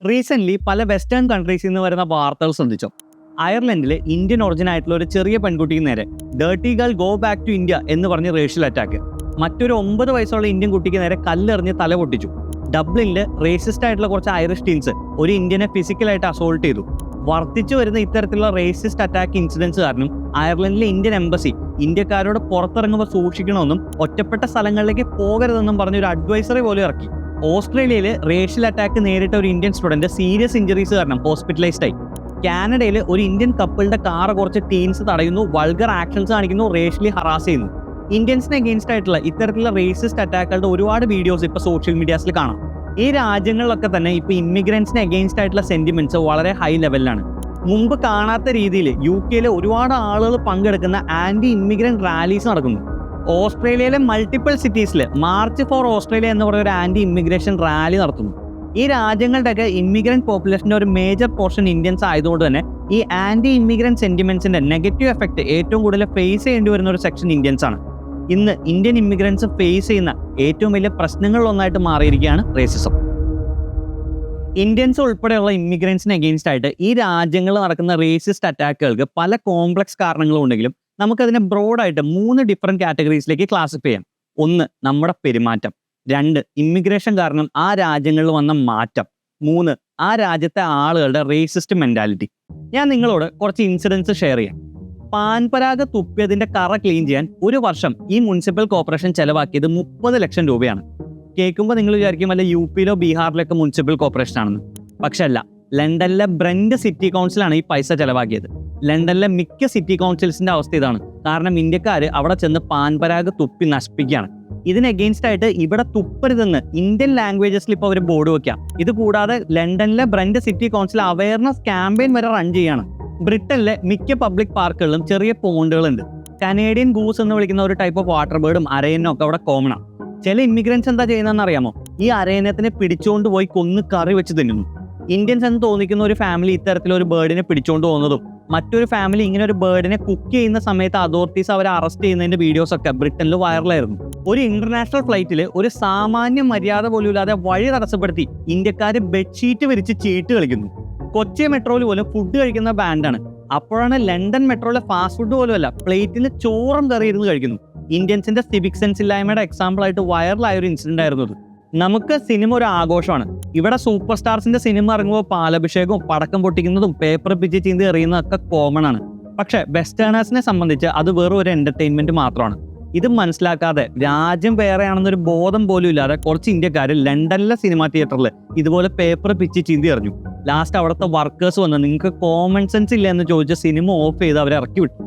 Recent പല western കൺട്രീസിൽ നിന്ന് വരുന്ന വാർത്തകൾ ശ്രദ്ധിച്ചു. അയർലൻഡിൽ ഇന്ത്യൻ ഒറിജിൻ ആയിട്ടുള്ള ഒരു ചെറിയ പെൺകുട്ടിക്ക് നേരെ dirty girl go back to India എന്ന് പറഞ്ഞ് റേഷ്യൽ അറ്റാക്ക്. മറ്റൊരു 9 വയസ്സുള്ള ഇന്ത്യൻ കുട്ടിക്ക് നേരെ കല്ലെറിഞ്ഞ് തല പൊട്ടിച്ചു. ഡബ്ലിനിൽ റേസിസ്റ്റ് ആയിട്ടുള്ള കുറച്ച് ഐറിഷ് ടീൻസ് ഒരു ഇന്ത്യനെ ഫിസിക്കലായിട്ട് അസോൾട്ട് ചെയ്തു. വർദ്ധിച്ചു വരുന്ന ഇത്തരത്തിലുള്ള റേസിസ്റ്റ് അറ്റാക്ക് ഇൻസിഡൻസ് കാരണം അയർലൻഡിലെ ഇന്ത്യൻ എംബസി ഇന്ത്യക്കാരോട് പുറത്തിറങ്ങുമ്പോൾ സൂക്ഷിക്കണമെന്നും ഒറ്റപ്പെട്ട സ്ഥലങ്ങളിലേക്ക് പോകരുതെന്നും പറഞ്ഞൊരു അഡ്വൈസറി പോലും ഇറക്കി. ഓസ്ട്രേലിയയിൽ റേഷ്യൽ അറ്റാക്ക് നേരിട്ട ഒരു ഇന്ത്യൻ സ്റ്റുഡന്റ് സീരിയസ് ഇഞ്ചറീസ് കാരണം ഹോസ്പിറ്റലൈസ്ഡ് ആയി. കാനഡയിൽ ഒരു ഇന്ത്യൻ കപ്പിളിന്റെ കാർ കുറച്ച് ടീൻസ് തടയുന്നു, വൾഗർ ആക്ഷൻസ് കാണിക്കുന്നു, റേഷ്യലി ഹറാസ് ചെയ്യുന്നു. ഇന്ത്യൻസിന് അഗെയിൻസ്റ്റ് ആയിട്ടുള്ള ഇത്തരത്തിലുള്ള റേസിസ്റ്റ് അറ്റാക്കുകളുടെ ഒരുപാട് വീഡിയോസ് ഇപ്പോൾ സോഷ്യൽ മീഡിയാസിൽ കാണാം. ഈ രാജ്യങ്ങളിലൊക്കെ തന്നെ ഇപ്പോൾ ഇമിഗ്രൻസിന് അഗെയിൻസ്റ്റ് ആയിട്ടുള്ള സെന്റിമെന്റ്സ് വളരെ ഹൈ ലെവലിലാണ്. മുമ്പ് കാണാത്ത രീതിയിൽ UK ഒരുപാട് ആളുകൾ പങ്കെടുക്കുന്ന ആന്റി ഇമിഗ്രന്റ് റാലീസ് നടക്കുന്നു. ഓസ്ട്രേലിയയിലെ മൾട്ടിപ്പിൾ സിറ്റീസിൽ മാർച്ച് ഫോർ ഓസ്ട്രേലിയ എന്ന് പറയുന്ന ഒരു ആന്റി ഇമിഗ്രേഷൻ റാലി നടത്തുന്നു. ഈ രാജ്യങ്ങളുടെയൊക്കെ ഇമിഗ്രന്റ് പോപ്പുലേഷൻ്റെ ഒരു മേജർ പോർഷൻ ഇന്ത്യൻസ് ആയതുകൊണ്ട് തന്നെ ഈ ആന്റി ഇമിഗ്രന്റ് സെന്റിമെന്റ്സിന്റെ നെഗറ്റീവ് എഫക്ട് ഏറ്റവും കൂടുതൽ ഫേസ് ചെയ്യേണ്ടി വരുന്ന ഒരു സെക്ഷൻ ഇന്ത്യൻസ് ആണ്. ഇന്ന് ഇന്ത്യൻ ഇമിഗ്രൻസ് ഫേസ് ചെയ്യുന്ന ഏറ്റവും വലിയ പ്രശ്നങ്ങളിലൊന്നായിട്ട് മാറിയിരിക്കുകയാണ് റേസിസം. ഇന്ത്യൻസ് ഉൾപ്പെടെയുള്ള ഇമിഗ്രൻസിന് അഗെയിൻസ്റ്റ് ആയിട്ട് ഈ രാജ്യങ്ങളിൽ നടക്കുന്ന റേസിസ്റ്റ് അറ്റാക്കുകൾക്ക് പല കോംപ്ലക്സ് കാരണങ്ങളും ഉണ്ടെങ്കിലും നമുക്കതിനെ ബ്രോഡായിട്ട് 3 ഡിഫറെൻറ്റ് കാറ്റഗറീസിലേക്ക് ക്ലാസിഫൈ ചെയ്യാം. 1, നമ്മുടെ പെരുമാറ്റം. 2, ഇമിഗ്രേഷൻ കാരണം ആ രാജ്യങ്ങളിൽ വന്ന മാറ്റം. 3, ആ രാജ്യത്തെ ആളുകളുടെ റേസിസ്റ്റ് മെന്റാലിറ്റി. ഞാൻ നിങ്ങളോട് കുറച്ച് ഇൻസിഡൻസ് ഷെയർ ചെയ്യാം. പാൻപരാഗ് തുപ്പിയതിന്റെ കറ ക്ലീൻ ചെയ്യാൻ ഒരു വർഷം ഈ മുനിസിപ്പൽ കോർപ്പറേഷൻ ചെലവാക്കിയത് 30 ലക്ഷം രൂപയാണ്. കേൾക്കുമ്പോൾ നിങ്ങൾ വിചാരിക്കും വല്ല UPയിലോ ബീഹാറിലൊക്കെ മുനിസിപ്പൽ കോർപ്പറേഷൻ ആണെന്ന്. പക്ഷെ അല്ല, ലണ്ടനിലെ ബ്രന്റ് സിറ്റി കൗൺസിലാണ് ഈ പൈസ ചെലവാക്കിയത്. ലണ്ടനിലെ മിക്ക സിറ്റി കൗൺസിൽസിന്റെ അവസ്ഥ ഇതാണ്. കാരണം ഇന്ത്യക്കാർ അവിടെ ചെന്ന് പാൻപരാഗ് തുപ്പി നശിപ്പിക്കുകയാണ്. ഇതിന് അഗെയിൻസ്റ്റ് ആയിട്ട് ഇവിടെ തുപ്പരുതെന്ന് ഇന്ത്യൻ ലാംഗ്വേജസിൽ ഇപ്പോൾ അവർ ബോർഡ് വെക്കാം. ഇത് കൂടാതെ ലണ്ടനിലെ Brent city council awareness campaign വരെ റൺ ചെയ്യാണ്. ബ്രിട്ടനിലെ മിക്ക പബ്ലിക് പാർക്കുകളിലും ചെറിയ പോണ്ടുകളുണ്ട്. കനേഡിയൻ ഗൂസ് എന്ന് വിളിക്കുന്ന ഒരു ടൈപ്പ് ഓഫ് വാട്ടർ ബേർഡും അരയനും ഒക്കെ അവിടെ കോമൺ ആണ്. ചില ഇമിഗ്രൻസ് എന്താ ചെയ്യുന്നതെന്ന് അറിയാമോ? ഈ അരയനത്തിനെ പിടിച്ചുകൊണ്ട് പോയി കൊന്ന് കറി വെച്ച് തിന്നുന്നു. ഇന്ത്യൻസ് എന്ന് തോന്നിക്കുന്ന ഒരു ഫാമിലി ഇത്തരത്തിലൊരു ബേർഡിനെ പിടിച്ചുകൊണ്ട് പോകുന്നതും മറ്റൊരു ഫാമിലി ഇങ്ങനെ ഒരു ബേർഡിനെ കുക്ക് ചെയ്യുന്ന സമയത്ത് അതോറിറ്റീസ് അവരെ അറസ്റ്റ് ചെയ്യുന്നതിന്റെ വീഡിയോസ് ഒക്കെ ബ്രിട്ടനിൽ വൈറലായിരുന്നു. ഒരു ഇന്റർനാഷണൽ ഫ്ലൈറ്റിൽ ഒരു സാമാന്യ മര്യാദ പോലും ഇല്ലാതെ വഴി തടസ്സപ്പെടുത്തി ഇന്ത്യക്കാർ ബെഡ്ഷീറ്റ് വിരിച്ച് ചീട്ട് കളിക്കുന്നു. കൊച്ചി മെട്രോയിൽ പോലും ഫുഡ് കഴിക്കുന്ന ബാൻഡാണ്. അപ്പോഴാണ് ലണ്ടൻ മെട്രോയിലെ ഫാസ്റ്റ് ഫുഡ് പോലും അല്ല, പ്ലേറ്റിൽ ചോറും കറി ഇരുന്ന് കഴിക്കുന്നു. ഇന്ത്യൻസിന്റെ സിവിക് സെൻസ് ഇല്ലായ്മയുടെ എക്സാമ്പിൾ ആയിട്ട് വൈറലായ ഒരു ഇൻസിഡന്റ് ആയിരുന്നു ഇത്. നമുക്ക് സിനിമ ഒരു ആഘോഷമാണ്. ഇവിടെ സൂപ്പർ സ്റ്റാർസിന്റെ സിനിമ ഇറങ്ങുമ്പോൾ പാലഭിഷേകവും പടക്കം പൊട്ടിക്കുന്നതും പേപ്പർ പിച്ച് ചീന്തി എറിയുന്നതൊക്കെ കോമൺ ആണ്. പക്ഷെ വെസ്റ്റേണേഴ്സിനെ സംബന്ധിച്ച് അത് വെറും ഒരു എന്റർടൈൻമെന്റ് മാത്രമാണ്. ഇത് മനസ്സിലാക്കാതെ രാജ്യം വേറെയാണെന്നൊരു ബോധം പോലും ഇല്ലാതെ കുറച്ച് ഇന്ത്യക്കാർ ലണ്ടനിലെ സിനിമാ തിയേറ്ററിൽ ഇതുപോലെ പേപ്പർ പിച്ച് ചീന്തി എറിഞ്ഞു. ലാസ്റ്റ് അവിടുത്തെ വർക്കേഴ്സ് വന്ന് നിങ്ങൾക്ക് കോമൺ സെൻസ് ഇല്ല എന്ന് ചോദിച്ച് സിനിമ ഓഫ് ചെയ്ത് അവരെ ഇറക്കി വിട്ടു.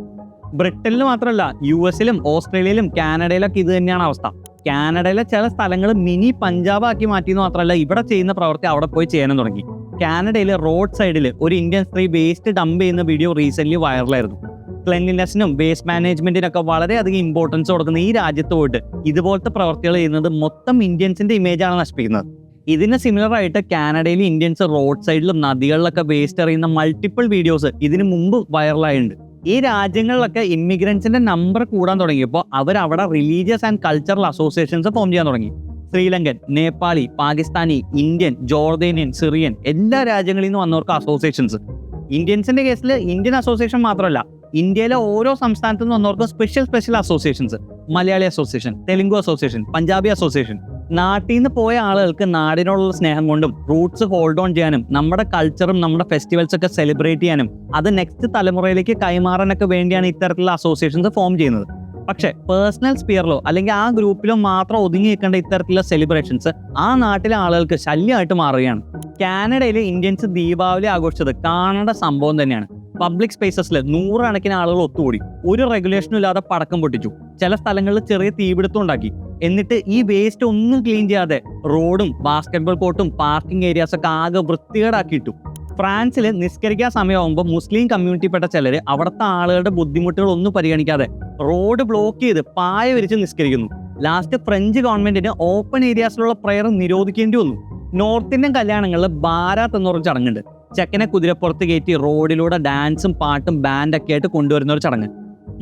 ബ്രിട്ടനിൽ മാത്രമല്ല, US-ലും ഓസ്ട്രേലിയയിലും കാനഡയിലൊക്കെ ഇത് തന്നെയാണ് അവസ്ഥ. കാനഡയിലെ ചില സ്ഥലങ്ങൾ മിനി പഞ്ചാബ് ആക്കി മാറ്റിയെന്ന് മാത്രമല്ല, ഇവിടെ ചെയ്യുന്ന പ്രവൃത്തി അവിടെ പോയി ചെയ്യാനും തുടങ്ങി. കാനഡയിലെ റോഡ് സൈഡിൽ ഒരു ഇന്ത്യൻ സ്ത്രീ വേസ്റ്റ് ഡംപ് ചെയ്യുന്ന വീഡിയോ റീസെന്റ് വൈറലായിരുന്നു. ക്ലെൻലിനെസ്സിനും വേസ്റ്റ് മാനേജ്മെന്റിനൊക്കെ വളരെയധികം ഇമ്പോർട്ടൻസ് കൊടുക്കുന്ന ഈ രാജ്യത്ത് പോയിട്ട് ഇതുപോലത്തെ പ്രവൃത്തികൾ ചെയ്യുന്നത് മൊത്തം ഇന്ത്യൻസിന്റെ ഇമേജാണ് നശിപ്പിക്കുന്നത്. ഇതിന് സിമിലർ ആയിട്ട് കാനഡയിലെ ഇന്ത്യൻസ് റോഡ് സൈഡിലും നദികളിലൊക്കെ വേസ്റ്റ് എറിയുന്ന മൾട്ടിപ്പിൾ വീഡിയോസ് ഇതിനു മുമ്പ് വൈറലായിട്ടുണ്ട്. ഈ രാജ്യങ്ങളിലൊക്കെ ഇമിഗ്രൻസിന്റെ നമ്പർ കൂടാൻ തുടങ്ങിയപ്പോൾ അവരവിടെ religious and cultural associations form ചെയ്യാൻ തുടങ്ങി. Sri Lankan, Nepali, Pakistani, Indian, Jordanian, Syrian എല്ലാ രാജ്യങ്ങളിൽ നിന്ന് വന്നവർക്ക് അസോസിയേഷൻസ്. ഇന്ത്യൻസിന്റെ കേസിൽ ഇന്ത്യൻ അസോസിയേഷൻ മാത്രമല്ല, ഇന്ത്യയിലെ ഓരോ സംസ്ഥാനത്തു നിന്ന് വന്നവർക്ക് special associations. Malayali association, Telugu association, Punjabi association. നാട്ടിൽ നിന്ന് പോയ ആളുകൾക്ക് നാടിനോടുള്ള സ്നേഹം കൊണ്ടും റൂട്ട്സ് ഹോൾഡ് ഓൺ ചെയ്യാനും നമ്മുടെ കൾച്ചറും നമ്മുടെ ഫെസ്റ്റിവൽസ് ഒക്കെ സെലിബ്രേറ്റ് ചെയ്യാനും അത് നെക്സ്റ്റ് തലമുറയിലേക്ക് കൈമാറാനൊക്കെ വേണ്ടിയാണ് ഇത്തരത്തിലുള്ള അസോസിയേഷൻസ് ഫോം ചെയ്യുന്നത്. പക്ഷേ പേഴ്സണൽ സ്പിയറിലോ അല്ലെങ്കിൽ ആ ഗ്രൂപ്പിലോ മാത്രം ഒതുങ്ങി നിൽക്കേണ്ട ഇത്തരത്തിലുള്ള സെലിബ്രേഷൻസ് ആ നാട്ടിലെ ആളുകൾക്ക് ശല്യമായിട്ട് മാറുകയാണ്. കാനഡയിൽ ഇന്ത്യൻസ് ദീപാവലി ആഘോഷിച്ചത് കാണേണ്ട സംഭവം തന്നെയാണ്. പബ്ലിക് സ്പേസസിൽ 100 കണക്കിന് ആളുകൾ ഒത്തുകൂടി ഒരു റെഗുലേഷനും ഇല്ലാതെ പടക്കം പൊട്ടിച്ചു. ചില സ്ഥലങ്ങളിൽ ചെറിയ തീപിടുത്തം ഉണ്ടാക്കി. എന്നിട്ട് ഈ വേസ്റ്റ് ഒന്നും ക്ലീൻ ചെയ്യാതെ റോഡും ബാസ്കറ്റ്ബോൾ കോർട്ടും പാർക്കിംഗ് ഏരിയാസ് ഒക്കെ ആകെ വൃത്തികേടാക്കിയിട്ടു. ഫ്രാൻസിൽ നിസ്കരിക്കാൻ സമയമാകുമ്പോൾ മുസ്ലിം കമ്മ്യൂണിറ്റിപ്പെട്ട ചിലർ അവിടുത്തെ ആളുകളുടെ ബുദ്ധിമുട്ടുകൾ ഒന്നും പരിഗണിക്കാതെ റോഡ് ബ്ലോക്ക് ചെയ്ത് പായ വിരിച്ച് നിസ്കരിക്കുന്നു. ലാസ്റ്റ് ഫ്രഞ്ച് ഗവൺമെന്റിന് ഓപ്പൺ ഏരിയാസിലുള്ള പ്രയർ നിരോധിക്കേണ്ടി വന്നു. നോർത്ത് ഇന്ത്യൻ കല്യാണങ്ങളിൽ ബാരാത്ത് എന്ന് പറഞ്ഞ ചടങ്ങുണ്ട്. ചെക്കനെ കുതിരപ്പുറത്ത് കയറ്റി റോഡിലൂടെ ഡാൻസും പാട്ടും ബാൻഡൊക്കെ ആയിട്ട് കൊണ്ടുവരുന്ന ഒരു ചടങ്ങ്.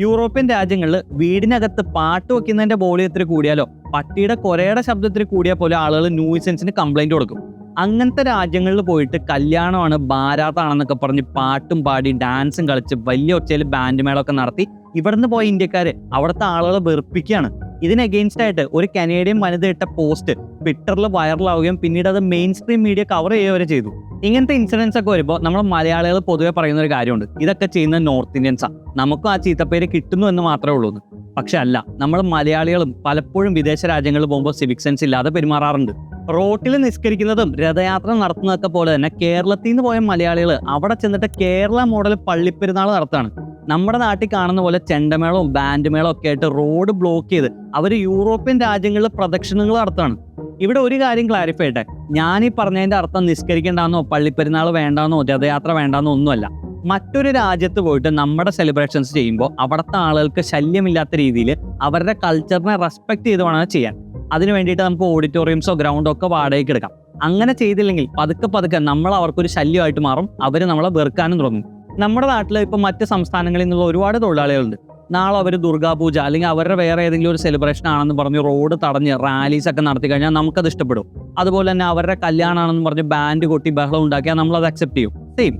യൂറോപ്യൻ രാജ്യങ്ങളിൽ വീടിനകത്ത് പാട്ട് വെക്കുന്നതിന്റെ വോളിയത്തിൽ കൂടിയാലോ പട്ടിയുടെ കൊരയുടെ ശബ്ദത്തിൽ കൂടിയാൽ പോലെ ആളുകൾ ന്യൂസൻസിന് കംപ്ലൈന്റ് കൊടുക്കും. അങ്ങനത്തെ രാജ്യങ്ങളിൽ പോയിട്ട് കല്യാണമാണ് ബാരാത്താണെന്നൊക്കെ പറഞ്ഞ് പാട്ടും പാടി ഡാൻസും കളിച്ച് വലിയ ഒച്ചയിൽ ബാൻഡ് മേളമൊക്കെ നടത്തി ഇവിടുന്ന് പോയ ഇന്ത്യക്കാര് അവിടുത്തെ ആളുകളെ വെറുപ്പിക്കുകയാണ്. ഇതിന് അഗെയിൻസ്റ്റ് ആയിട്ട് ഒരു കനേഡിയൻ വനിത ഇട്ട പോസ്റ്റ് ട്വിറ്ററിൽ വൈറലാവുകയും പിന്നീട് അത് മെയിൻ സ്ട്രീം മീഡിയ കവർ ചെയ്യുക വരെ ചെയ്തു. ഇങ്ങനത്തെ ഇൻസിഡൻസ് ഒക്കെ വരുമ്പോൾ നമ്മൾ മലയാളികൾ പൊതുവെ പറയുന്ന ഒരു കാര്യമുണ്ട്, ഇതൊക്കെ ചെയ്യുന്ന നോർത്ത് ഇന്ത്യൻസാ, നമുക്കും ആ ചീത്തപ്പേര് കിട്ടുന്നു എന്ന് മാത്രമേ ഉള്ളൂ. പക്ഷെ അല്ല, നമ്മൾ മലയാളികളും പലപ്പോഴും വിദേശ രാജ്യങ്ങളിൽ പോകുമ്പോൾ സിവിക് സെൻസ് ഇല്ലാതെ പെരുമാറാറുണ്ട്. റോട്ടിൽ നിസ്കരിക്കുന്നതും രഥയാത്ര നടത്തുന്നതൊക്കെ പോലെ തന്നെ കേരളത്തിൽ നിന്ന് പോയ മലയാളികൾ അവിടെ ചെന്നിട്ട് കേരള മോഡൽ പള്ളിപ്പെരുന്നാൾ നടത്താണ്. നമ്മുടെ നാട്ടിൽ കാണുന്ന പോലെ ചെണ്ടമേളവും ബാൻഡ് മേളവും ഒക്കെ ആയിട്ട് റോഡ് ബ്ലോക്ക് ചെയ്ത് അവർ യൂറോപ്യൻ രാജ്യങ്ങളിൽ പ്രദക്ഷിണങ്ങൾ നടത്താണ്. ഇവിടെ ഒരു കാര്യം ക്ലാരിഫൈ ചെയ്യട്ടെ, ഞാനീ പറഞ്ഞതിന്റെ അർത്ഥം നിസ്കരിക്കേണ്ടെന്നോ പള്ളിപ്പെരുന്നാൾ വേണ്ടാന്നോ രഥയാത്ര വേണ്ടാന്നോ ഒന്നുമല്ല. മറ്റൊരു രാജ്യത്ത് പോയിട്ട് നമ്മുടെ സെലിബ്രേഷൻസ് ചെയ്യുമ്പോൾ അവിടുത്തെ ആളുകൾക്ക് ശല്യമില്ലാത്ത രീതിയിൽ അവരുടെ കൾച്ചറിനെ റെസ്പെക്ട് ചെയ്ത് വേണം ചെയ്യാൻ. അതിന് വേണ്ടിയിട്ട് നമുക്ക് ഓഡിറ്റോറിയംസോ ഗ്രൗണ്ടോ ഒക്കെ വാടകയ്ക്ക് എടുക്കാം. അങ്ങനെ ചെയ്തില്ലെങ്കിൽ പതുക്കെ നമ്മൾ അവർക്കൊരു ശല്യമായിട്ട് മാറും, അവർ നമ്മളെ വെറുക്കാനും തുടങ്ങും. നമ്മുടെ നാട്ടിൽ ഇപ്പം മറ്റ് സംസ്ഥാനങ്ങളിൽ നിന്നുള്ള ഒരുപാട് തൊഴിലാളികളുണ്ട്. നാളെ അവർ ദുർഗാപൂജ അല്ലെങ്കിൽ അവരുടെ വേറെ ഏതെങ്കിലും ഒരു സെലിബ്രേഷൻ ആണെന്ന് പറഞ്ഞ് റോഡ് തടഞ്ഞ് റാലീസ് ഒക്കെ നടത്തി കഴിഞ്ഞാൽ നമുക്കത് ഇഷ്ടപ്പെടും. അതുപോലെ തന്നെ അവരുടെ കല്യാണമാണെന്ന് പറഞ്ഞ് ബാൻഡ് കൊട്ടി ബഹളം ഉണ്ടാക്കിയാൽ നമ്മളത് അക്സെപ്റ്റ് ചെയ്യും. സെയിം.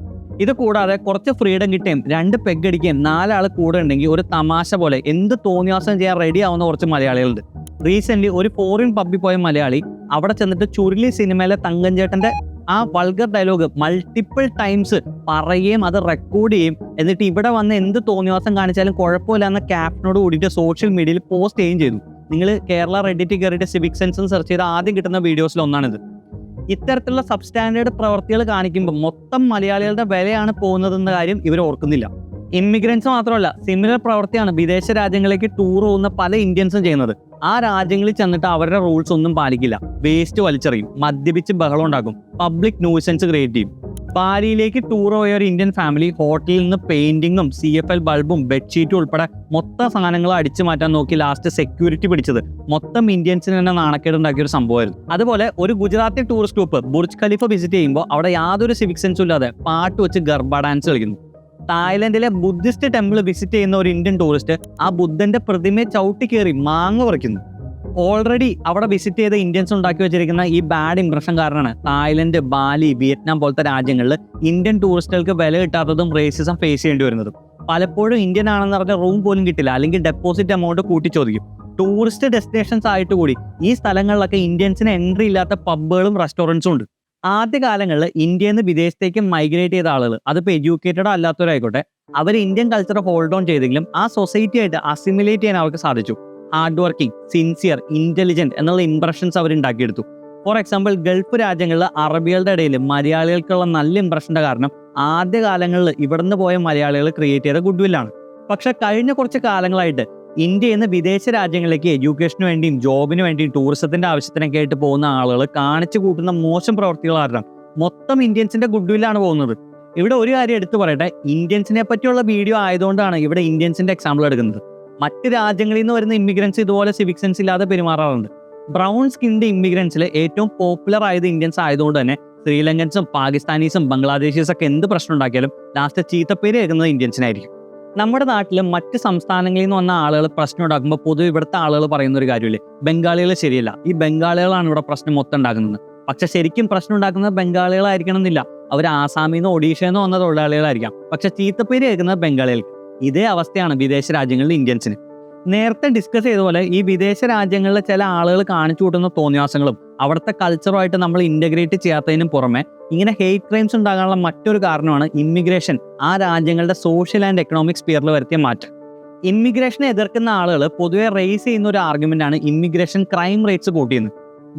ഇത് കൂടാതെ കുറച്ച് ഫ്രീഡം കിട്ടുകയും 2 പെഗ് അടിക്കുകയും 4 ആൾ കൂടെ ഉണ്ടെങ്കിൽ ഒരു തമാശ പോലെ എന്ത് തോന്നിയാസം ചെയ്യാൻ റെഡി ആവുന്ന കുറച്ച് മലയാളികളുണ്ട്. റീസെന്റ് ഒരു ഫോറിൻ പബ്ബിൽ പോയ മലയാളി അവിടെ ചെന്നിട്ട് ചുരുളി സിനിമയിലെ തങ്കഞ്ചേട്ടന്റെ ആ വൾഗർ ഡയലോഗ് മൾട്ടിപ്പിൾ ടൈംസ് പറയുകയും അത് റെക്കോർഡ് ചെയ്യും. എന്നിട്ട് ഇവിടെ വന്ന് എന്ത് തോന്നിയാസം കാണിച്ചാലും കുഴപ്പമില്ല എന്ന ക്യാപ്ഷനോട് കൂടിയിട്ട് സോഷ്യൽ മീഡിയയിൽ പോസ്റ്റ് ചെയ്യുകയും ചെയ്തു. നിങ്ങൾ കേരള റെഡിറ്റ് കയറിയിട്ട് സിവിക് സെൻസ് സെർച്ച് ചെയ്ത് ആദ്യം കിട്ടുന്ന വീഡിയോസിൽ ഒന്നാണിത്. ഇത്തരത്തിലുള്ള സബ്സ്റ്റാൻഡേർഡ് പ്രവർത്തികൾ കാണിക്കുമ്പോൾ മൊത്തം മലയാളികളുടെ വിലയാണ് പോകുന്നതെന്ന കാര്യം ഇവർ ഓർക്കുന്നില്ല. ഇമിഗ്രൻസ് മാത്രമല്ല, സിമിലർ പ്രവൃത്തിയാണ് വിദേശ രാജ്യങ്ങളിലേക്ക് ടൂർ പോകുന്ന പല ഇന്ത്യൻസും ചെയ്യുന്നത്. ആ രാജ്യങ്ങളിൽ ചെന്നിട്ട് അവരുടെ റൂൾസ് ഒന്നും പാലിക്കില്ല, വേസ്റ്റ് വലിച്ചെറിയും, മദ്യപിച്ച് ബഹളം ഉണ്ടാക്കും, പബ്ലിക് ന്യൂസൻസ് ക്രിയേറ്റ് ചെയ്യും. പാരിയിലേക്ക് ടൂർ പോയ ഒരു ഇന്ത്യൻ ഫാമിലി ഹോട്ടലിൽ നിന്ന് പെയിന്റിങ്ങും CFL ബൾബും ബെഡ്ഷീറ്റും ഉൾപ്പെടെ മൊത്തം സാധനങ്ങൾ അടിച്ചു മാറ്റാൻ നോക്കി ലാസ്റ്റ് സെക്യൂരിറ്റി പിടിച്ചത് മൊത്തം ഇന്ത്യൻസിന് തന്നെ നാണക്കേട് ഉണ്ടാക്കിയ ഒരു സംഭവമായിരുന്നു. അതുപോലെ ഒരു Gujarati tourist group Burj Khalifa visit ചെയ്യുമ്പോൾ അവിടെ യാതൊരു സിവിക് സെൻസും ഇല്ലാതെ പാട്ട് വെച്ച് ഗർഭ ഡാൻസ് കളിക്കുന്നു. തായ്ലൻഡിലെ ബുദ്ധിസ്റ്റ് ടെമ്പിൾ വിസിറ്റ് ചെയ്യുന്ന ഒരു ഇന്ത്യൻ ടൂറിസ്റ്റ് ആ ബുദ്ധന്റെ പ്രതിമയെ ചവിട്ടി കയറി മാങ്ങ പറിക്കുന്നു. ഓൾറെഡി അവിടെ വിസിറ്റ് ചെയ്ത ഇന്ത്യൻസ് ഉണ്ടാക്കി വെച്ചിരിക്കുന്ന ഈ ബാഡ് ഇംപ്രഷൻ കാരണമാണ് തായ്ലൻഡ്, ബാലി, വിയറ്റ്നാം പോലത്തെ രാജ്യങ്ങളിൽ ഇന്ത്യൻ ടൂറിസ്റ്റുകൾക്ക് വില കിട്ടാത്തതും റേസിസം ഫേസ് ചെയ്യേണ്ടി വരുന്നതും. പലപ്പോഴും ഇന്ത്യൻ ആണെന്ന് പറഞ്ഞ റൂം പോലും കിട്ടില്ല, അല്ലെങ്കിൽ ഡെപ്പോസിറ്റ് എമൗണ്ട് കൂട്ടി ചോദിക്കും. ടൂറിസ്റ്റ് ഡെസ്റ്റിനേഷൻസ് ആയിട്ട് കൂടി ഈ സ്ഥലങ്ങളിലൊക്കെ ഇന്ത്യൻസിന് എൻട്രി ഇല്ലാത്ത പബ്ബുകളും റെസ്റ്റോറൻറ്റ്സും ഉണ്ട്. ആദ്യകാലങ്ങളിൽ ഇന്ത്യയിൽ നിന്ന് വിദേശത്തേക്ക് മൈഗ്രേറ്റ് ചെയ്ത ആളുകൾ, അതിപ്പോൾ എഡ്യൂക്കേറ്റഡ് അല്ലാത്തവരായിക്കോട്ടെ, അവർ ഇന്ത്യൻ കൾച്ചർ ഹോൾഡ് ഓൺ ചെയ്തെങ്കിലും ആ സൊസൈറ്റി ആയിട്ട് അസിമിലേറ്റ് ചെയ്യാൻ അവർക്ക് സാധിച്ചു. ഹാർഡ് വർക്കിംഗ്, സിൻസിയർ, ഇന്റലിജന്റ് എന്നുള്ള ഇംപ്രഷൻസ് അവർ ഉണ്ടാക്കിയെടുത്തു. ഫോർ എക്സാമ്പിൾ, ഗൾഫ് രാജ്യങ്ങളിൽ അറബികളുടെ ഇടയിൽ മലയാളികൾക്കുള്ള നല്ല ഇംപ്രഷന്റെ കാരണം ആദ്യകാലങ്ങളിൽ ഇവിടുന്ന് പോയ മലയാളികൾ ക്രിയേറ്റ് ചെയ്ത ഗുഡ്വില്ലാണ്. പക്ഷെ കഴിഞ്ഞ കുറച്ച് കാലങ്ങളായിട്ട് ഇന്ത്യയിൽ നിന്ന് വിദേശ രാജ്യങ്ങളിലേക്ക് എഡ്യൂക്കേഷന് വേണ്ടിയും ജോബിന് വേണ്ടിയും ടൂറിസത്തിന്റെ ആവശ്യത്തിനൊക്കെ ആയിട്ട് പോകുന്ന ആളുകൾ കാണിച്ചു കൂട്ടുന്ന മോശം പ്രവർത്തികൾ കാരണം മൊത്തം ഇന്ത്യൻസിന്റെ ഗുഡ്വില്ലാണ് പോകുന്നത്. ഇവിടെ ഒരു കാര്യം എടുത്തു പറയട്ടെ, ഇന്ത്യൻസിനെ പറ്റിയുള്ള വീഡിയോ ആയതുകൊണ്ടാണ് ഇവിടെ ഇന്ത്യൻസിന്റെ എക്സാമ്പിൾ എടുക്കുന്നത്. മറ്റ് രാജ്യങ്ങളിൽ നിന്ന് വരുന്ന ഇമിഗ്രൻസ് ഇതുപോലെ സിവിക് സെൻസ് ഇല്ലാതെ പെരുമാറാറുണ്ട്. ബ്രൗൺ സ്കിൻഡ് ഇമിഗ്രൻസിൽ ഏറ്റവും പോപ്പുലർ ആയത് ഇന്ത്യൻസ് ആയതുകൊണ്ട് തന്നെ ശ്രീലങ്കൻസും പാകിസ്ഥാനീസും ബംഗ്ലാദേശീസും ഒക്കെ എന്ത് പ്രശ്നം ഉണ്ടാക്കിയാലും ലാസ്റ്റ് ചീത്തപ്പേര് കേൾക്കുന്നത് ഇന്ത്യൻസിനായിരിക്കും. നമ്മുടെ നാട്ടിൽ മറ്റ് സംസ്ഥാനങ്ങളിൽ നിന്ന് വന്ന ആളുകൾ പ്രശ്നം ഉണ്ടാക്കുമ്പോൾ പൊതുവെ ഇവിടുത്തെ ആളുകൾ പറയുന്ന ഒരു കാര്യമില്ലേ, ബംഗാളികൾ ശരിയല്ല, ഈ ബംഗാളികളാണ് ഇവിടെ പ്രശ്നം മൊത്തം ഉണ്ടാക്കുന്നത്. പക്ഷെ ശരിക്കും പ്രശ്നം ഉണ്ടാക്കുന്നത് ബംഗാളികളായിരിക്കണം എന്നില്ല, അവർ ആസാമിൽ നിന്നോ ഒഡീഷയിൽ നിന്നോ വന്ന തൊഴിലാളികളായിരിക്കാം. പക്ഷെ ചീത്തപ്പേര് കേൾക്കുന്നത് ബംഗാളികൾക്ക്. ഇതേ അവസ്ഥയാണ് വിദേശ രാജ്യങ്ങളിൽ ഇന്ത്യൻസിന്. നേരത്തെ ഡിസ്കസ് ചെയ്ത പോലെ ഈ വിദേശ രാജ്യങ്ങളിലെ ചില ആളുകൾ കാണിച്ചു കൂട്ടുന്ന തോന്നിയാസങ്ങളും അവിടുത്തെ കൾച്ചറുമായിട്ട് നമ്മൾ ഇന്റഗ്രേറ്റ് ചെയ്യാത്തതിനും പുറമെ ഇങ്ങനെ ഹെയ്റ്റ് ക്രൈംസ് ഉണ്ടാകാനുള്ള മറ്റൊരു കാരണമാണ് ഇമ്മിഗ്രേഷൻ ആ രാജ്യങ്ങളുടെ സോഷ്യൽ ആൻഡ് എക്കണോമിക് സ്പിയറിൽ വരുത്തിയ മാറ്റം. ഇമ്മിഗ്രേഷനെ എതിർക്കുന്ന ആളുകൾ പൊതുവെ റേസ് ചെയ്യുന്ന ഒരു ആർഗ്യുമെന്റ് ആണ് ഇമ്മിഗ്രേഷൻ ക്രൈം റേറ്റ്സ് കൂട്ടിയെന്ന്.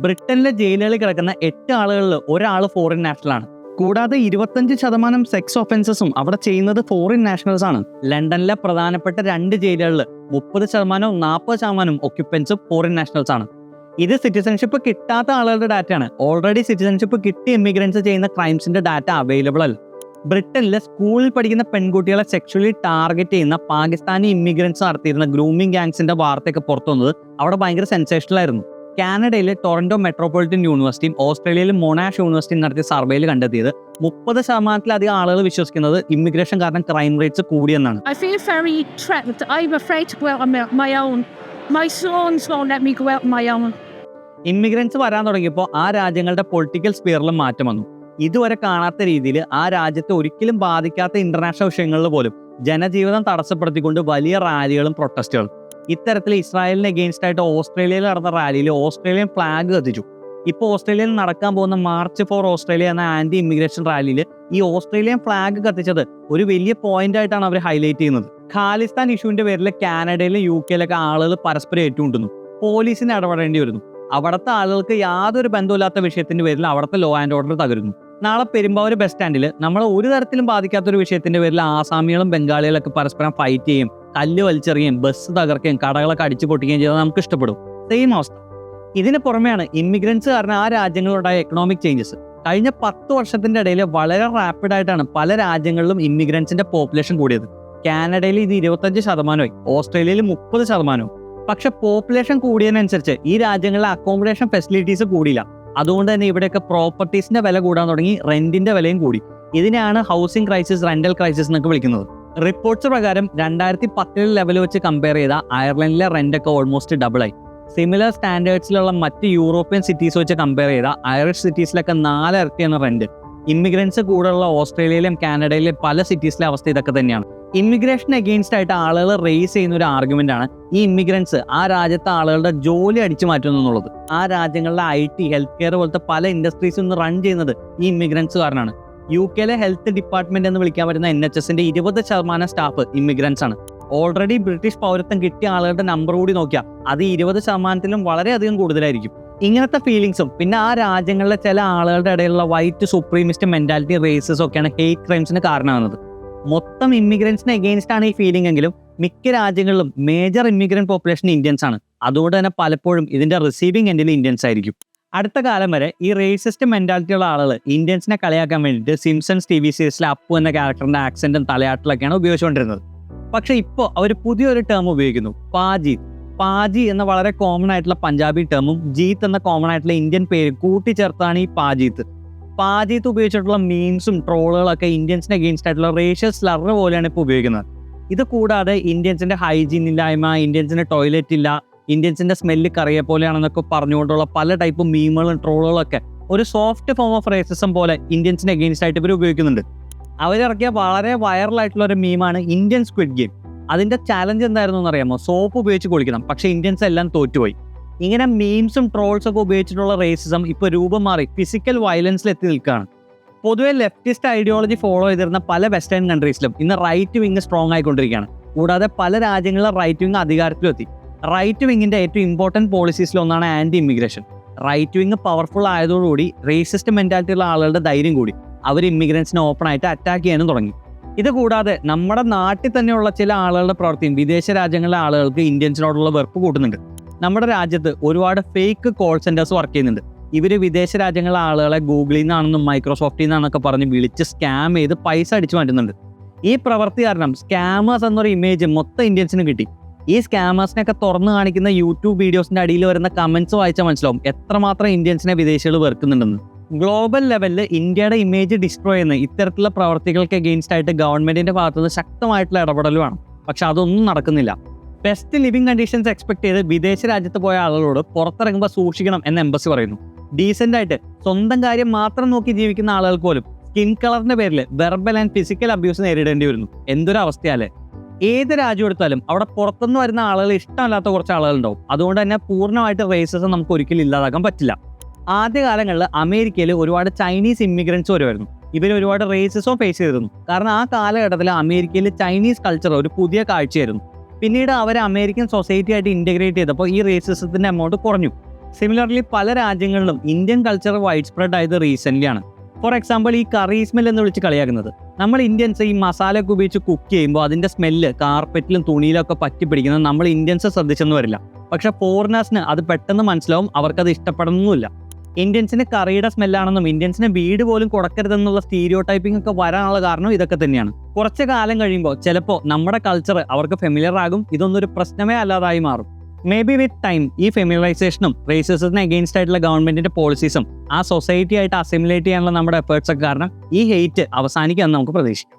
ബ്രിട്ടനിലെ ജയിലുകളിൽ കിടക്കുന്ന 8 ആളുകളിൽ ഒരാൾ ഫോറിൻ നാഷണൽ ആണ്. കൂടാതെ 25% സെക്സ് ഒഫൻസസും അവിടെ ചെയ്യുന്നത് ഫോറിൻ നാഷണൽസ് ആണ്. ലണ്ടനിലെ പ്രധാനപ്പെട്ട 2 ജയിലുകളിൽ 30%, 40% ഒക്യുപ്പൻസും ഫോറിൻ നാഷണൽസ് ആണ്. ഇത് സിറ്റിസൺഷിപ്പ് കിട്ടാത്ത ആളുകളുടെ ഡാറ്റയാണ്. ഓൾറെഡി സിറ്റിസൺഷിപ്പ് കിട്ടിയ ഇമിഗ്രൻസ് ചെയ്യുന്ന ക്രൈംസിന്റെ ഡാറ്റ അവൈലബിൾ അല്ല. ബ്രിട്ടനിലെ സ്കൂളിൽ പഠിക്കുന്ന പെൺകുട്ടികളെ സെക്ഷലി ടാർഗറ്റ് ചെയ്യുന്ന പാകിസ്ഥാനി ഇമിഗ്രൻസ് നടത്തിയിരുന്ന ഗ്രൂമിംഗ് ഗാങ്സിന്റെ വാർത്തയൊക്കെ പുറത്തു വന്നത് അവിടെ ഭയങ്കര സെൻസേഷണൽ ആയിരുന്നു. കാനഡയിലെ ടൊറന്റോ മെട്രോപൊളിറ്റൻ യൂണിവേഴ്സിറ്റിയും ഓസ്ട്രേലിയയിലെ മൊണാഷ് യൂണിവേഴ്സിറ്റിയും നടത്തിയ സർവേയിൽ കണ്ടെത്തിയത് 30%-ലധികം ആളുകൾ വിശ്വസിക്കുന്നത് ഇമിഗ്രേഷൻ കാരണം ക്രൈം റേറ്റ്സ് കൂടിയെന്നാണ്. I feel very trapped. I'm afraid to go out on my own. My sons won't let me go out on my own. Immigrants വരാൻ തുടങ്ങിയപ്പോൾ ആ രാജ്യങ്ങളുടെ പൊളിറ്റിക്കൽ സ്പിയറിലും മാറ്റം വന്നു. ഇതുവരെ കാണാത്ത രീതിയിൽ ആ രാജ്യത്തെ ഒരിക്കലും ബാധിക്കാത്ത ഇന്റർനാഷണൽ വിഷയങ്ങളിൽ പോലും ജനജീവിതം തടസ്സപ്പെടുത്തിക്കൊണ്ട് വലിയ റാലികളും പ്രൊട്ടസ്റ്റുകളും. ഇത്തരത്തിൽ ഇസ്രായേലിന് എഗെയിൻസ്റ്റ് ആയിട്ട് ഓസ്ട്രേലിയയിൽ നടന്ന റാലിയിൽ ഓസ്ട്രേലിയൻ ഫ്ലാഗ് കത്തിച്ചു. ഇപ്പോൾ ഓസ്ട്രേലിയയിൽ നടക്കാൻ പോകുന്ന മാർച്ച് ഫോർ ഓസ്ട്രേലിയ എന്ന ആന്റി ഇമിഗ്രേഷൻ റാലിയിൽ ഈ ഓസ്ട്രേലിയൻ ഫ്ലാഗ് കത്തിച്ചത് ഒരു വലിയ പോയിന്റ് ആയിട്ടാണ് അവർ ഹൈലൈറ്റ് ചെയ്യുന്നത്. ഖാലിസ്ഥാൻ ഇഷ്യൂവിന്റെ പേരിൽ കാനഡയിലും UK ആളുകൾ പരസ്പരം ഏറ്റുമുട്ടുന്നു. പോലീസിന് ഇടപെടേണ്ടി വരുന്നു. അവിടുത്തെ ആളുകൾക്ക് യാതൊരു ബന്ധമില്ലാത്ത വിഷയത്തിന്റെ പേരിൽ അവിടുത്തെ ലോ ആൻഡ് ഓർഡർ തകരുന്നു. നാളെ പെരുമ്പാവൂർ ബസ് സ്റ്റാൻഡിൽ നമ്മൾ ഒരു തരത്തിലും ബാധിക്കാത്തൊരു വിഷയത്തിന്റെ പേരിൽ ആസാമികളും ബംഗാളികളൊക്കെ പരസ്പരം ഫൈറ്റ് ചെയ്യും, കല്ല് വലിച്ചെറിയുകയും ബസ് തകർക്കുകയും കടകളൊക്കെ അടിച്ചു പൊട്ടിക്കുകയും ചെയ്താൽ നമുക്ക് ഇഷ്ടപ്പെടും. സെയിം അവസ്ഥ. ഇതിന് പുറമെയാണ് ഇമിഗ്രൻസ് കാരണം ആ രാജ്യങ്ങളുണ്ടായ എക്കണോമിക് ചേഞ്ചസ്. കഴിഞ്ഞ 10 വർഷത്തിന്റെ ഇടയിൽ വളരെ റാപ്പിഡ് ആയിട്ടാണ് പല രാജ്യങ്ങളിലും ഇമിഗ്രൻസിന്റെ പോപ്പുലേഷൻ കൂടിയത്. കാനഡയിൽ ഇത് 25%, ഓസ്ട്രേലിയയിൽ 30%. പക്ഷെ പോപ്പുലേഷൻ കൂടിയതിനനുസരിച്ച് ഈ രാജ്യങ്ങളിലെ അക്കോമഡേഷൻ ഫെസിലിറ്റീസ് കൂടിയില്ല. അതുകൊണ്ട് തന്നെ ഇവിടെയൊക്കെ പ്രോപ്പർട്ടീസിന്റെ വില കൂടാൻ തുടങ്ങി, റെന്റിന്റെ വിലയും കൂടി. ഇതിനെയാണ് ഹൗസിംഗ് ക്രൈസിസ്, റെന്റൽ ക്രൈസിസ് എന്നൊക്കെ വിളിക്കുന്നത്. റിപ്പോർട്ട്സ് പ്രകാരം 2010 ലെവൽ വെച്ച് കമ്പയർ ചെയ്ത അയർലൻഡിലെ റെന്റൊക്കെ ഓൾമോസ്റ്റ് ഡബിളായി. സിമിലർ സ്റ്റാൻഡേർഡ്സിലുള്ള മറ്റ് യൂറോപ്യൻ സിറ്റീസ് വെച്ച് കമ്പയർ ചെയ്ത ഐറിഷ് സിറ്റീസിലൊക്കെ 4 ഇരട്ടിയാണ് റെന്റ്. ഇമിഗ്രൻസ് കൂടുതലുള്ള ഓസ്ട്രേലിയയിലും കാനഡയിലെ പല സിറ്റീസിലെ അവസ്ഥ ഇതൊക്കെ തന്നെയാണ്. ഇമിഗ്രേഷൻ എഗെയിൻസ്റ്റ് ആയിട്ട് ആളുകൾ റേസ് ചെയ്യുന്ന ഒരു ആർഗ്യുമെന്റ് ആണ് ഈ ഇമിഗ്രൻസ് ആ രാജ്യത്തെ ആളുകളുടെ ജോലി അടിച്ചു മാറ്റുന്നു എന്നുള്ളത്. ആ രാജ്യങ്ങളിലെ IT, ഹെൽത്ത് കെയർ പോലത്തെ പല ഇൻഡസ്ട്രീസും ഒന്ന് റൺ ചെയ്യുന്നത് ഈ ഇമിഗ്രൻസ് കാരണമാണ്. UK ഹെൽത്ത് ഡിപ്പാർട്ട്മെന്റ് എന്ന് വിളിക്കാൻ പറ്റുന്ന NHSന്റെ 20% സ്റ്റാഫ് ഇമിഗ്രൻസ് ആണ്. ഓൾറെഡി ബ്രിട്ടീഷ് പൗരത്വം കിട്ടിയ ആളുകളുടെ നമ്പർ കൂടി നോക്കിയാൽ അത് 20%-ലും വളരെയധികം കൂടുതലായിരിക്കും. ഇങ്ങനത്തെ ഫീലിങ്സും പിന്നെ ആ രാജ്യങ്ങളിലെ ചില ആളുകളുടെ ഇടയിലുള്ള വൈറ്റ് സുപ്രീമിസ്റ്റ് മെന്റാലിറ്റി, റേസസും ഒക്കെയാണ് ഹെയ്റ്റ് ക്രൈംസിന് കാരണമാകുന്നത്. മൊത്തം ഇമിഗ്രൻസിന് എഗെയിൻസ്റ്റ് ആണ് ഈ ഫീലിംഗ് എങ്കിലും മിക്ക രാജ്യങ്ങളിലും മേജർ ഇമിഗ്രന്റ് പോപ്പുലേഷൻ ഇന്ത്യൻസ് ആണ്. അതുകൊണ്ട് തന്നെ പലപ്പോഴും ഇതിന്റെ റിസീവിംഗ് എൻഡിൽ ഇന്ത്യൻസ് ആയിരിക്കും. അടുത്ത കാലം വരെ ഈ റേസിസ്റ്റ് മെന്റാലിറ്റിയുള്ള ആളുകൾ ഇന്ത്യൻസിനെ കളിയാക്കാൻ വേണ്ടിയിട്ട് സിംസൺസ് TV സീരീസിലെ അപ്പു എന്ന ക്യാരക്ടറിന്റെ ആക്സെന്റും തലയാട്ടിലൊക്കെയാണ് ഉപയോഗിച്ചുകൊണ്ടിരുന്നത്. പക്ഷെ ഇപ്പോൾ അവർ പുതിയൊരു ടേം ഉപയോഗിക്കുന്നു, പാജീത്. പാജി എന്ന വളരെ കോമൺ ആയിട്ടുള്ള പഞ്ചാബി ടേമും ജീത്ത് എന്ന കോമൺ ആയിട്ടുള്ള ഇന്ത്യൻ പേര് കൂട്ടിച്ചേർത്താണ് ഈ പാജീത്ത്. പാജീത്ത് ഉപയോഗിച്ചിട്ടുള്ള മീംസും ട്രോളുകളൊക്കെ ഇന്ത്യൻസിന് അഗെയിൻസ്റ്റ് ആയിട്ടുള്ള റേഷ്യൽ സ്ലർ പോലെയാണ് ഇപ്പോൾ ഉപയോഗിക്കുന്നത്. ഇത് കൂടാതെ ഇന്ത്യൻസിന്റെ ഹൈജീൻ ഇല്ലായ്മ, ഇന്ത്യൻസിന്റെ ടോയ്ലറ്റ് ഇല്ല, ഇന്ത്യൻസിന്റെ സ്മെല്ല് കറിയെ പോലെയാണെന്നൊക്കെ പറഞ്ഞുകൊണ്ടുള്ള പല ടൈപ്പ് മീമുകളും ട്രോളുകളൊക്കെ ഒരു സോഫ്റ്റ് ഫോം ഓഫ് റേസിസം പോലെ ഇന്ത്യൻസിന് അഗെയിൻസ്റ്റ് ആയിട്ട് ഇവർ ഉപയോഗിക്കുന്നുണ്ട്. അവരിറക്കിയ വളരെ വൈറലായിട്ടുള്ള ഒരു മീമാണ് ഇന്ത്യൻ സ്ക്വിഡ് ഗെയിം. അതിന്റെ ചാലഞ്ച് എന്തായിരുന്നു എന്നറിയാമോ? സോപ്പ് ഉപയോഗിച്ച് കുളിക്കണം. പക്ഷെ ഇന്ത്യൻസ് എല്ലാം തോറ്റുപോയി. ഇങ്ങനെ മീംസും ട്രോൾസും ഒക്കെ ഉപയോഗിച്ചിട്ടുള്ള റേസിസം ഇപ്പോൾ രൂപം മാറി ഫിസിക്കൽ വയലൻസിൽ എത്തി നിൽക്കുകയാണ്. പൊതുവെ ലെഫ്റ്റിസ്റ്റ് ഐഡിയോളജി ഫോളോ ചെയ്തിരുന്ന പല വെസ്റ്റേൺ കൺട്രീസിലും ഇന്ന് റൈറ്റ് വിങ് സ്ട്രോങ് ആയിക്കൊണ്ടിരിക്കുകയാണ്. കൂടാതെ പല രാജ്യങ്ങളിലെ റൈറ്റ് വിങ് അധികാരത്തിലെത്തി. റൈറ്റ് വിങ്ങിന്റെ ഏറ്റവും ഇമ്പോർട്ടൻറ്റ് പോളിസീസിലൊന്നാണ് anti immigration. Right wing powerful ആയതോടുകൂടി റേസിസ്റ്റ് മെന്റാലിറ്റി ഉള്ള ആളുകളുടെ ധൈര്യം കൂടി. അവർ ഇമിഗ്രൻസിനെ ഓപ്പൺ ആയിട്ട് അറ്റാക്ക് ചെയ്യാനും തുടങ്ങി. ഇത് കൂടാതെ നമ്മുടെ നാട്ടിൽ തന്നെയുള്ള ചില ആളുകളുടെ പ്രവൃത്തിയും വിദേശ രാജ്യങ്ങളിലെ ആളുകൾക്ക് ഇന്ത്യൻസിനോടുള്ള വെറുപ്പ് കൂട്ടുന്നുണ്ട്. നമ്മുടെ രാജ്യത്ത് ഒരുപാട് ഫേക്ക് കോൾ സെന്റേഴ്സ് വർക്ക് ചെയ്യുന്നുണ്ട്. ഇവർ വിദേശ രാജ്യങ്ങളിലെ ആളുകളെ ഗൂഗിളിൽ നിന്നാണെന്നും മൈക്രോസോഫ്റ്റിൽ നിന്നാണെന്നൊക്കെ പറഞ്ഞ് വിളിച്ച് സ്കാം ചെയ്ത് പൈസ അടിച്ചു മാറ്റുന്നുണ്ട്. ഈ പ്രവൃത്തി കാരണം സ്കാമേഴ്സ് എന്നൊരു ഇമേജ് മൊത്തം ഇന്ത്യൻസിന് കിട്ടി. ഈ സ്കാമേഴ്സിനെയൊക്കെ തുറന്നു കാണിക്കുന്ന യൂട്യൂബ് വീഡിയോസിന്റെ അടിയിൽ വരുന്ന കമന്റ്സ് വായിച്ചാൽ മനസ്സിലാവും എത്രമാത്രം ഇന്ത്യൻസിനെ വിദേശികൾ വെറുക്കുന്നുണ്ടെന്ന്. ഗ്ലോബൽ ലെവലിൽ ഇന്ത്യയുടെ ഇമേജ് ഡിസ്ട്രോയ് ചെയ്യുന്ന ഇത്തരത്തിലുള്ള പ്രവർത്തികൾക്ക് അഗെയിൻസ്റ്റ് ആയിട്ട് ഗവൺമെന്റിന്റെ ഭാഗത്തുനിന്ന് ശക്തമായിട്ടുള്ള ഇടപെടൽ വേണം. പക്ഷെ അതൊന്നും നടക്കുന്നില്ല. ബെസ്റ്റ് ലിവിംഗ് കണ്ടീഷൻസ് എക്സ്പെക്ട് ചെയ്ത് വിദേശ രാജ്യത്ത് പോയ ആളുകളോട് പുറത്തിറങ്ങുമ്പോൾ സൂക്ഷിക്കണം എന്ന് എംബസി പറയുന്നു. ഡീസെന്റ് ആയിട്ട് സ്വന്തം കാര്യം മാത്രം നോക്കി ജീവിക്കുന്ന ആളുകൾക്ക് പോലും സ്കിൻ കളറിന്റെ പേരിൽ വെർബൽ ആൻഡ് ഫിസിക്കൽ അബ്യൂസ് നേരിടേണ്ടി വരുന്നു. എന്തൊരു അവസ്ഥയല്ലേ! ഏത് രാജ്യം എടുത്താലും അവിടെ പുറത്തുനിന്ന് വരുന്ന ആളുകൾ ഇഷ്ടമല്ലാത്ത കുറച്ച് ആളുകളുണ്ടാവും. അതുകൊണ്ട് തന്നെ പൂർണ്ണമായിട്ട് റേസിസം നമുക്ക് ഒരിക്കലും ഇല്ലാതാക്കാൻ പറ്റില്ല. ആദ്യകാലങ്ങളിൽ അമേരിക്കയിൽ ഒരുപാട് ചൈനീസ് ഇമിഗ്രൻസ് വരുമായിരുന്നു. ഇവർ ഒരുപാട് റേസിസം ഫേസ് ചെയ്തിരുന്നു. കാരണം ആ കാലഘട്ടത്തിൽ അമേരിക്കയിൽ ചൈനീസ് കൾച്ചർ ഒരു പുതിയ കാഴ്ചയായിരുന്നു. പിന്നീട് അവർ അമേരിക്കൻ സൊസൈറ്റി ആയിട്ട് ഇൻ്റഗ്രേറ്റ് ചെയ്തപ്പോൾ ഈ റേസിസത്തിന്റെ എമൗണ്ട് കുറഞ്ഞു. സിമിലർലി പല രാജ്യങ്ങളിലും ഇന്ത്യൻ കൾച്ചർ വൈഡ് സ്പ്രെഡ് ആയത് റീസെൻ്റ്ലി ആണ്. ഫോർ എക്സാമ്പിൾ, ഈ കറി സ്മെൽ എന്ന് വിളിച്ച് കളിയാക്കുന്നത്. നമ്മൾ ഇന്ത്യൻസ് ഈ മസാലയൊക്കെ ഉപയോഗിച്ച് കുക്ക് ചെയ്യുമ്പോൾ അതിൻ്റെ സ്മെല്ല് കാർപ്പറ്റിലും തുണിയിലൊക്കെ പറ്റി പിടിക്കുന്നത് നമ്മൾ ഇന്ത്യൻസ് ശ്രദ്ധിച്ചൊന്നും വരില്ല. പക്ഷെ ഫോറിനേഴ്സിന് അത് പെട്ടെന്ന് മനസ്സിലാവും, അവർക്കത് ഇഷ്ടപ്പെടുന്നില്ല. ഇന്ത്യൻസിന് കറിയുടെ സ്മെല്ലാണെന്നും ഇന്ത്യൻസിന് വീട് പോലും കൊടുക്കരുതെന്നുള്ള സ്റ്റീരിയോ ടൈപ്പിംഗ് ഒക്കെ വരാനുള്ള കാരണം ഇതൊക്കെ തന്നെയാണ്. കുറച്ച് കാലം കഴിയുമ്പോൾ ചിലപ്പോൾ നമ്മുടെ കൾച്ചർ അവർക്ക് ഫെമിലിയർ ആകും. ഇതൊന്നും ഒരു പ്രശ്നമേ അല്ലാതായി മാറും. മേ ബി വിത്ത് ടൈം ഈ ഫെമിലറൈസേഷനും റേസിസത്തിന് അഗെയിൻസ്റ്റ് ആയിട്ടുള്ള ഗവൺമെന്റിന്റെ പോളിസീസും ആ സൊസൈറ്റി ആയിട്ട് അസിമുലേറ്റ് ചെയ്യാനുള്ള നമ്മുടെ എഫേർട്സ് ഒക്കെ കാരണം ഈ ഹെയ്റ്റ് അവസാനിക്കാമെന്ന് നമുക്ക് പ്രതീക്ഷിക്കാം.